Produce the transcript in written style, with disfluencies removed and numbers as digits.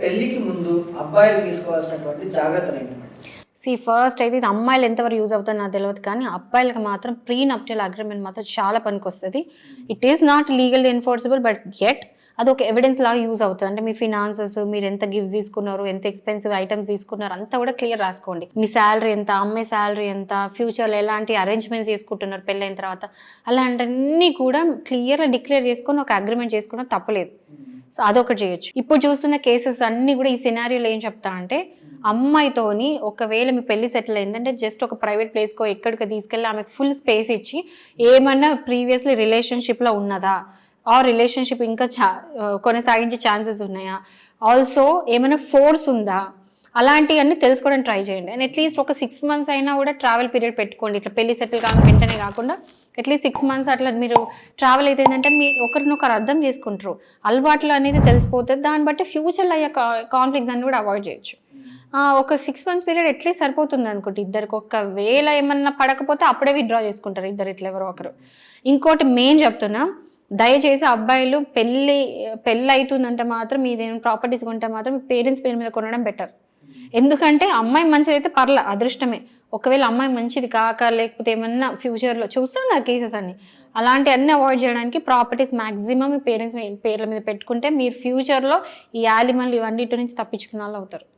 పెళ్లికి ముందు అబ్బాయిలు తీసుకోవాల్సినటువంటి జాగ్రత్తలు ఏంటి? ఫస్ట్ అయితే ఇది అమ్మాయిలు ఎంతవరకు యూజ్ అవుతుందో నాకు తెలియదు, కానీ అబ్బాయిలకు మాత్రం ప్రీ నప్టియల్ అగ్రిమెంట్ మాత్రం చాలా పనికొస్తుంది. It is not legal enforceable, but at అది ఒక ఎవిడెన్స్ లాగా యూజ్ అవుతుంది. అంటే మీ ఫినాన్సెస్, మీరు ఎంత గిఫ్ట్స్ తీసుకున్నారు, ఎంత ఎక్స్పెన్సివ్ ఐటమ్స్ తీసుకున్నారు, అంతా కూడా క్లియర్ రాసుకోండి. మీ శాలరీ ఎంత, అమ్మాయి శాలరీ ఎంత, ఫ్యూచర్లో ఎలాంటి అరేంజ్మెంట్స్ చేసుకుంటున్నారు పెళ్ళైన తర్వాత, అలాంటివన్నీ కూడా క్లియర్గా డిక్లేర్ చేసుకొని ఒక అగ్రిమెంట్ చేసుకోవడం తప్పలేదు. సో అదొకటి చేయొచ్చు. ఇప్పుడు చూస్తున్న కేసెస్ అన్నీ కూడా ఈ సినారియోలో ఏం చెప్తా అంటే, అమ్మాయితోని ఒకవేళ మీ పెళ్లి సెటిల్ అయిందంటే జస్ట్ ఒక ప్రైవేట్ ప్లేస్కో ఎక్కడికో తీసుకెళ్ళి ఆమెకు ఫుల్ స్పేస్ ఇచ్చి, ఏమన్నా ప్రీవియస్లీ రిలేషన్షిప్లో ఉన్నదా, ఆ రిలేషన్షిప్ ఇంకా కొనసాగించే ఛాన్సెస్ ఉన్నాయా, ఆల్సో ఏమైనా ఫోర్స్ ఉందా, అలాంటివన్నీ తెలుసుకోవడానికి ట్రై చేయండి. అండ్ అట్లీస్ట్ ఒక 6 months అయినా కూడా ట్రావెల్ పీరియడ్ పెట్టుకోండి. ఇట్లా పెళ్లి సెటిల్ కాగా వెంటనే కాకుండా అట్లీస్ట్ 6 months అట్లా మీరు ట్రావెల్ అయితే ఏంటంటే మీ ఒకరినొకరు అర్థం చేసుకుంటారు, అలవాట్లు అనేది తెలిసిపోతుంది. దాన్ని బట్టి ఫ్యూచర్లో అయ్యే కాన్ఫ్లిక్ట్స్ అన్ని కూడా అవాయిడ్ చేయొచ్చు. ఒక 6 months పీరియడ్ అట్లీస్ట్ సరిపోతుంది అనుకుంటే ఇద్దరికి. ఒకవేళ ఏమన్నా పడకపోతే అప్పుడే విత్డ్రా చేసుకుంటారు ఇద్దరు ఇట్లా ఎవరో ఒకరు. ఇంకోటి మెయిన్ చెప్తున్నా, దయచేసి అబ్బాయిలు పెళ్ళి అవుతుందంటే మాత్రం మీదేమైనా ప్రాపర్టీస్ కొంటే మాత్రం మీ పేరెంట్స్ పేరు మీద కొనడం బెటర్. ఎందుకంటే అమ్మాయి మంచిది అయితే పర్లే, అదృష్టమే. ఒకవేళ అమ్మాయి మంచిది కాక లేకపోతే ఏమన్నా ఫ్యూచర్లో చూస్తాం కదా కేసెస్ అన్ని, అలాంటి అన్ని అవాయిడ్ చేయడానికి ప్రాపర్టీస్ మ్యాక్సిమం మీ పేరెంట్స్ పేర్ల మీద పెట్టుకుంటే మీరు ఫ్యూచర్లో ఈ యాలిమల్ ఇవన్నిటి నుంచి తప్పించుకున్న వాళ్ళు అవుతారు.